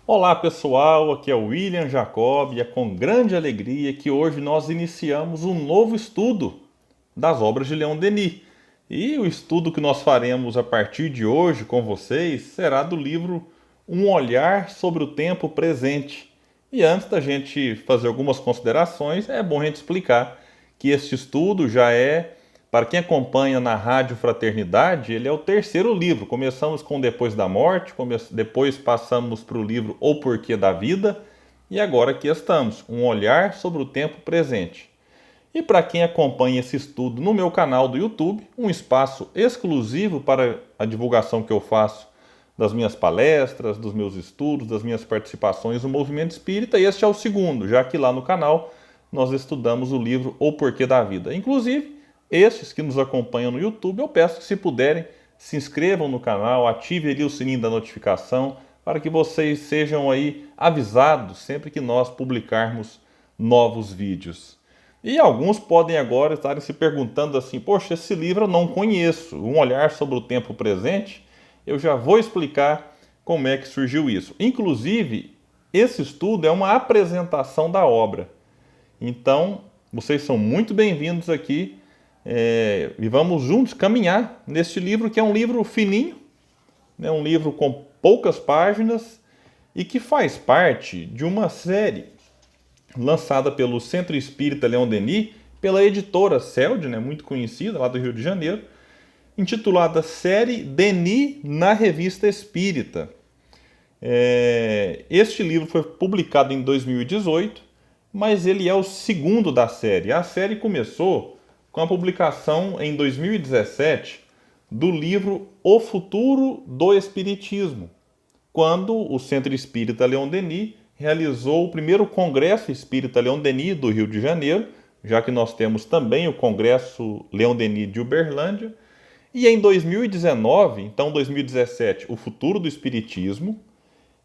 Olá pessoal, aqui é o William Jacob e é com grande alegria que hoje nós iniciamos um novo estudo das obras de Leon Denis. E o estudo que nós faremos a partir de hoje com vocês será do livro Um Olhar sobre o Tempo Presente. E antes da gente fazer algumas considerações, é bom a gente explicar que este estudo já é, para quem acompanha na Rádio Fraternidade, ele é o terceiro livro. Começamos com Depois da Morte, depois passamos para o livro O Porquê da Vida, e agora aqui estamos, Um Olhar sobre o Tempo Presente. E para quem acompanha esse estudo no meu canal do YouTube, um espaço exclusivo para a divulgação que eu faço das minhas palestras, dos meus estudos, das minhas participações no movimento espírita, e este é o segundo, já que lá no canal nós estudamos o livro O Porquê da Vida. Inclusive, estes que nos acompanham no YouTube, eu peço que, se puderem, se inscrevam no canal, ativem ali o sininho da notificação, para que vocês sejam aí avisados sempre que nós publicarmos novos vídeos. E alguns podem agora estarem se perguntando assim: poxa, esse livro eu não conheço, Um Olhar sobre o Tempo Presente. Eu já vou explicar como é que surgiu isso. Inclusive, esse estudo é uma apresentação da obra. Então, vocês são muito bem-vindos aqui e vamos juntos caminhar neste livro, que é um livro fininho, né, um livro com poucas páginas e que faz parte de uma série lançada pelo Centro Espírita Leon Denis, pela editora Celd, né, muito conhecida lá do Rio de Janeiro, intitulada Série Denis na Revista Espírita. Este livro foi publicado em 2018, mas ele é o segundo da série. A série começou com a publicação em 2017 do livro O Futuro do Espiritismo, quando o Centro Espírita Leon Denis realizou o primeiro Congresso Espírita Leon Denis do Rio de Janeiro, já que nós temos também o Congresso Leon Denis de Uberlândia. E em 2019, então 2017, O Futuro do Espiritismo.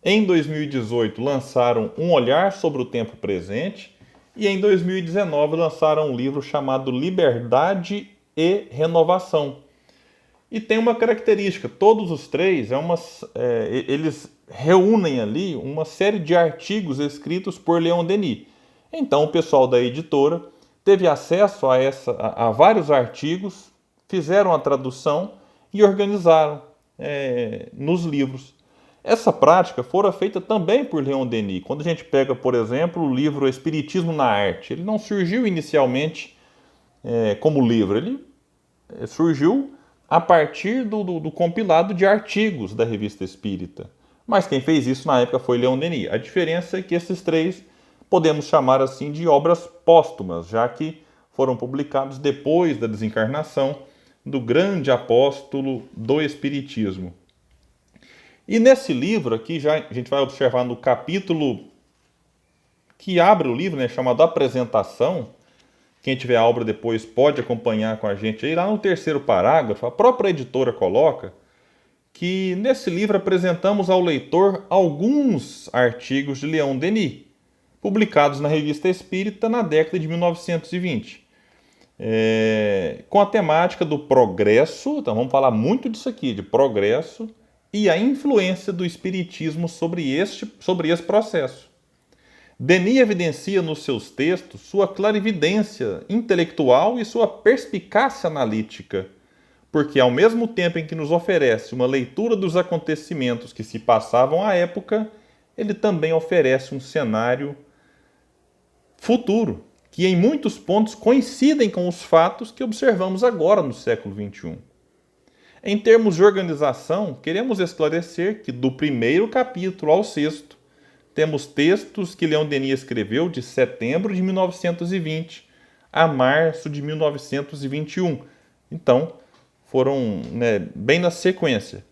Em 2018 lançaram Um Olhar sobre o Tempo Presente. E em 2019 lançaram um livro chamado Liberdade e Renovação. E tem uma característica: todos os três eles reúnem ali uma série de artigos escritos por Leon Denis. Então o pessoal da editora teve acesso a vários artigos, fizeram a tradução e organizaram nos livros. Essa prática fora feita também por Leon Denis. Quando a gente pega, por exemplo, o livro Espiritismo na Arte, ele não surgiu inicialmente como livro, ele surgiu a partir do compilado de artigos da Revista Espírita. Mas quem fez isso na época foi Leon Denis. A diferença é que esses três podemos chamar assim de obras póstumas, já que foram publicados depois da desencarnação do grande apóstolo do Espiritismo. E nesse livro aqui, já a gente vai observar no capítulo que abre o livro, né, chamado Apresentação. Quem tiver a obra depois pode acompanhar com a gente aí. Lá no terceiro parágrafo, a própria editora coloca que nesse livro apresentamos ao leitor alguns artigos de Leon Denis, publicados na Revista Espírita na década de 1920, com a temática do progresso. Então vamos falar muito disso aqui, de progresso e a influência do Espiritismo sobre esse processo. Denis evidencia nos seus textos sua clarividência intelectual e sua perspicácia analítica, porque ao mesmo tempo em que nos oferece uma leitura dos acontecimentos que se passavam à época, ele também oferece um cenário futuro, que em muitos pontos coincidem com os fatos que observamos agora no século XXI. Em termos de organização, queremos esclarecer que do primeiro capítulo ao sexto, temos textos que Leon Denis escreveu de setembro de 1920 a março de 1921. Então, foram bem na sequência.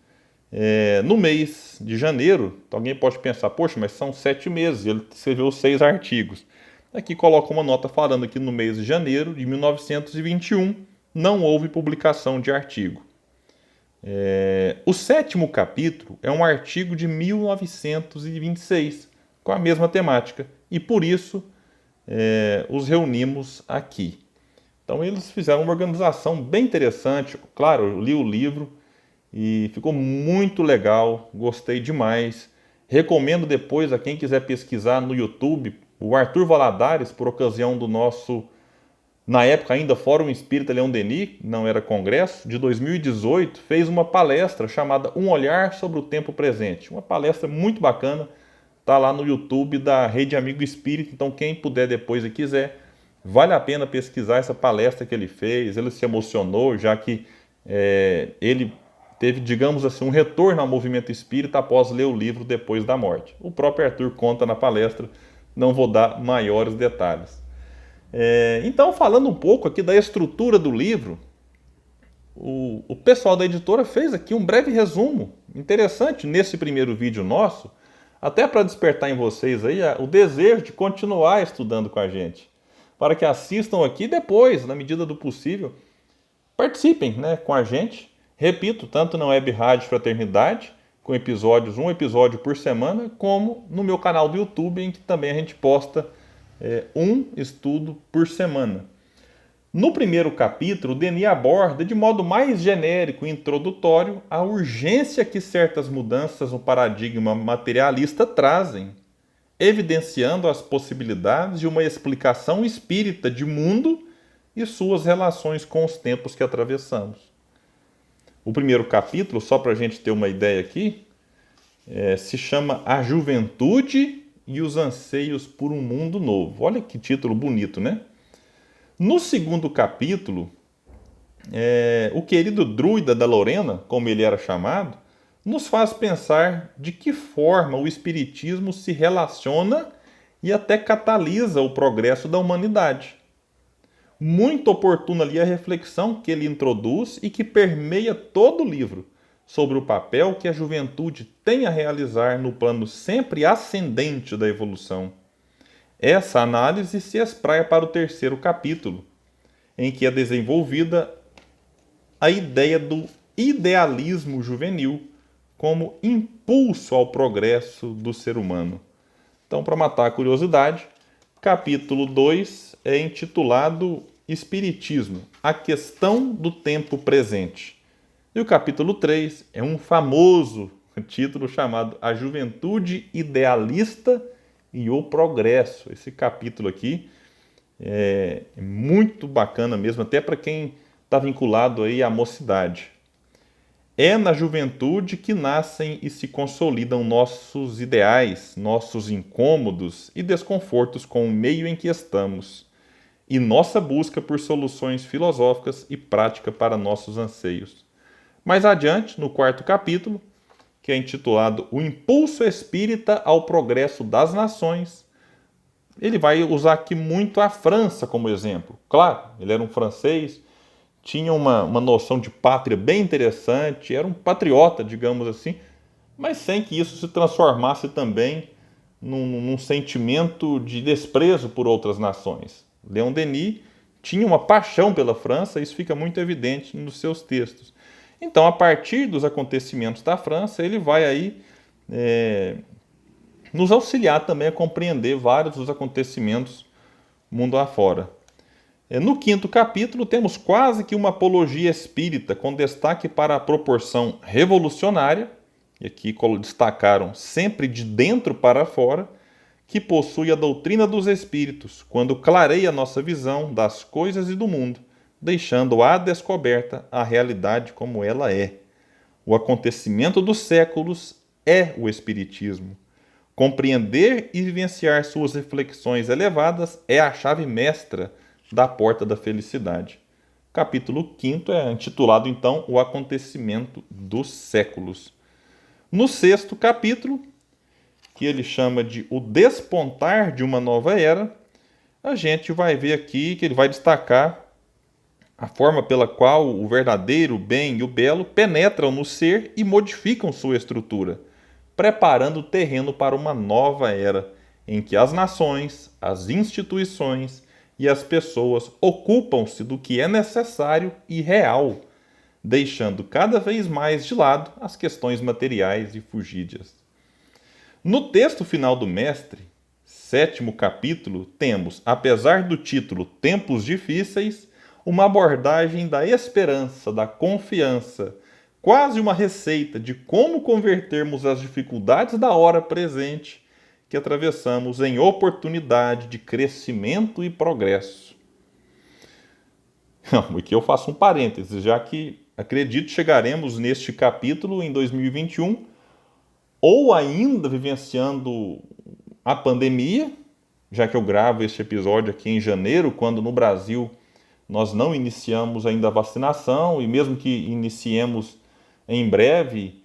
No mês de janeiro, alguém pode pensar, poxa, mas são 7 meses, ele escreveu 6 artigos. Aqui coloca uma nota falando que no mês de janeiro de 1921 não houve publicação de artigo. O sétimo capítulo é um artigo de 1926, com a mesma temática, e por isso os reunimos aqui. Então eles fizeram uma organização bem interessante. Claro, eu li o livro e ficou muito legal, gostei demais. Recomendo depois a quem quiser pesquisar no YouTube, o Arthur Valadares, por ocasião do nosso, na época ainda, Fórum Espírita Leão Denis, não era congresso, de 2018, fez uma palestra chamada Um Olhar sobre o Tempo Presente. Uma palestra muito bacana, está lá no YouTube da Rede Amigo Espírita, então quem puder depois e quiser, vale a pena pesquisar essa palestra que ele fez. Ele se emocionou, já que ele teve, digamos assim, um retorno ao movimento espírita após ler o livro depois da morte. O próprio Arthur conta na palestra, não vou dar maiores detalhes. Então, falando um pouco aqui da estrutura do livro, o pessoal da editora fez aqui um breve resumo interessante nesse primeiro vídeo nosso, até para despertar em vocês aí o desejo de continuar estudando com a gente, para que assistam aqui depois, na medida do possível, participem, né, com a gente. Repito, tanto na Web Rádio Fraternidade, com episódios, um episódio por semana, como no meu canal do YouTube, em que também a gente posta um estudo por semana. No primeiro capítulo, Denis aborda de modo mais genérico e introdutório a urgência que certas mudanças no paradigma materialista trazem, evidenciando as possibilidades de uma explicação espírita de mundo e suas relações com os tempos que atravessamos. O primeiro capítulo, só para a gente ter uma ideia aqui, se chama A Juventude e os Anseios por um Mundo Novo. Olha que título bonito, né? No segundo capítulo, o querido druida da Lorena, como ele era chamado, nos faz pensar de que forma o Espiritismo se relaciona e até catalisa o progresso da humanidade. Muito oportuna ali a reflexão que ele introduz e que permeia todo o livro sobre o papel que a juventude tem a realizar no plano sempre ascendente da evolução. Essa análise se espraia para o terceiro capítulo, em que é desenvolvida a ideia do idealismo juvenil como impulso ao progresso do ser humano. Então, para matar a curiosidade, capítulo 2 é intitulado Espiritismo, a questão do tempo presente. E o capítulo 3 é um famoso título chamado A Juventude Idealista e o Progresso. Esse capítulo aqui é muito bacana mesmo, até para quem está vinculado aí à mocidade. É na juventude que nascem e se consolidam nossos ideais, nossos incômodos e desconfortos com o meio em que estamos, e nossa busca por soluções filosóficas e prática para nossos anseios. Mais adiante, no quarto capítulo, que é intitulado O Impulso Espírita ao Progresso das Nações, ele vai usar aqui muito a França como exemplo. Claro, ele era um francês, tinha uma noção de pátria bem interessante, era um patriota, digamos assim, mas sem que isso se transformasse também num sentimento de desprezo por outras nações. Leon Denis tinha uma paixão pela França, isso fica muito evidente nos seus textos. Então, a partir dos acontecimentos da França, ele vai aí nos auxiliar também a compreender vários dos acontecimentos mundo afora. No quinto capítulo, temos quase que uma apologia espírita, com destaque para a proporção revolucionária, e aqui destacaram sempre de dentro para fora, que possui a doutrina dos espíritos, quando clareia nossa visão das coisas e do mundo, deixando à descoberta a realidade como ela é. O acontecimento dos séculos é o espiritismo. Compreender e vivenciar suas reflexões elevadas é a chave mestra da porta da felicidade. Capítulo 5 é intitulado, então, O Acontecimento dos Séculos. No sexto capítulo, que ele chama de O Despontar de uma Nova Era, a gente vai ver aqui que ele vai destacar a forma pela qual o verdadeiro, o bem e o belo penetram no ser e modificam sua estrutura, preparando o terreno para uma nova era, em que as nações, as instituições e as pessoas ocupam-se do que é necessário e real, deixando cada vez mais de lado as questões materiais e fugídias. No texto final do mestre, sétimo capítulo, temos, apesar do título Tempos Difíceis, uma abordagem da esperança, da confiança, quase uma receita de como convertermos as dificuldades da hora presente que atravessamos em oportunidade de crescimento e progresso. Aqui eu faço um parênteses, já que acredito chegaremos neste capítulo em 2021, ou ainda vivenciando a pandemia, já que eu gravo este episódio aqui em janeiro, quando no Brasil nós não iniciamos ainda a vacinação, e mesmo que iniciemos em breve,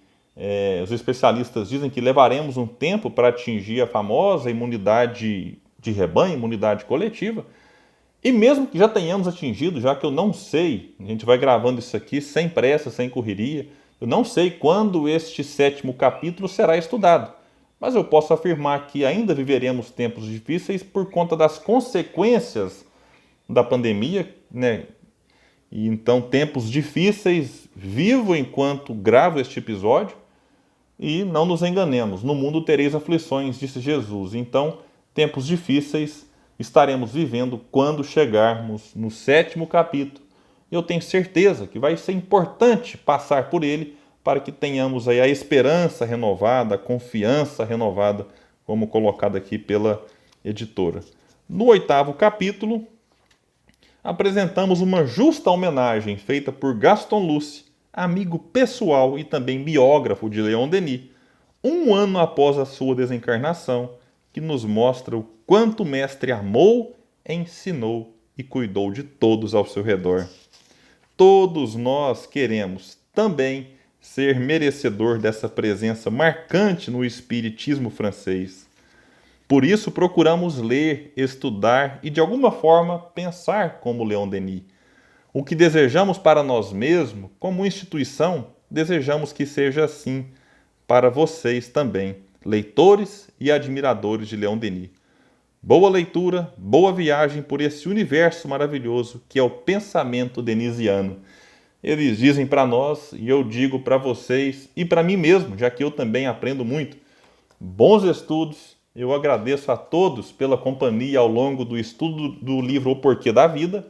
os especialistas dizem que levaremos um tempo para atingir a famosa imunidade de rebanho, imunidade coletiva. E mesmo que já tenhamos atingido, já que eu não sei, a gente vai gravando isso aqui sem pressa, sem correria, eu não sei quando este 7º capítulo será estudado, mas eu posso afirmar que ainda viveremos tempos difíceis por conta das consequências da pandemia, né? E então, tempos difíceis, vivo enquanto gravo este episódio, e não nos enganemos, no mundo tereis aflições, disse Jesus. Então, tempos difíceis estaremos vivendo quando chegarmos no 7º capítulo. Eu tenho certeza que vai ser importante passar por ele para que tenhamos aí a esperança renovada, a confiança renovada, como colocado aqui pela editora. No 8º capítulo, apresentamos uma justa homenagem feita por Gaston Luce, amigo pessoal e também biógrafo de Leon Denis, um ano após a sua desencarnação, que nos mostra o quanto o mestre amou, ensinou e cuidou de todos ao seu redor. Todos nós queremos também ser merecedor dessa presença marcante no espiritismo francês. Por isso procuramos ler, estudar e de alguma forma pensar como Leon Denis. O que desejamos para nós mesmos, como instituição, desejamos que seja assim para vocês também, leitores e admiradores de Leon Denis. Boa leitura, boa viagem por esse universo maravilhoso que é o pensamento denisiano. Eles dizem para nós, e eu digo para vocês e para mim mesmo, já que eu também aprendo muito. Bons estudos, eu agradeço a todos pela companhia ao longo do estudo do livro O Porquê da Vida.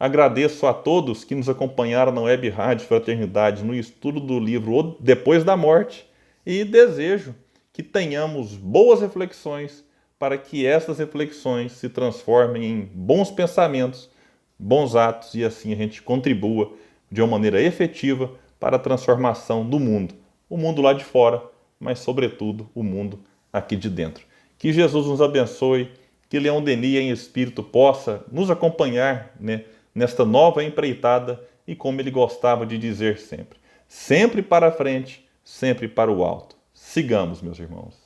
Agradeço a todos que nos acompanharam na Web Rádio Fraternidade no estudo do livro Depois da Morte e desejo que tenhamos boas reflexões para que essas reflexões se transformem em bons pensamentos, bons atos e assim a gente contribua de uma maneira efetiva para a transformação do mundo. O mundo lá de fora, mas sobretudo o mundo aqui de dentro. Que Jesus nos abençoe, que Leon Denis em espírito possa nos acompanhar, né, nesta nova empreitada e como ele gostava de dizer sempre. Sempre para frente, sempre para o alto. Sigamos, meus irmãos.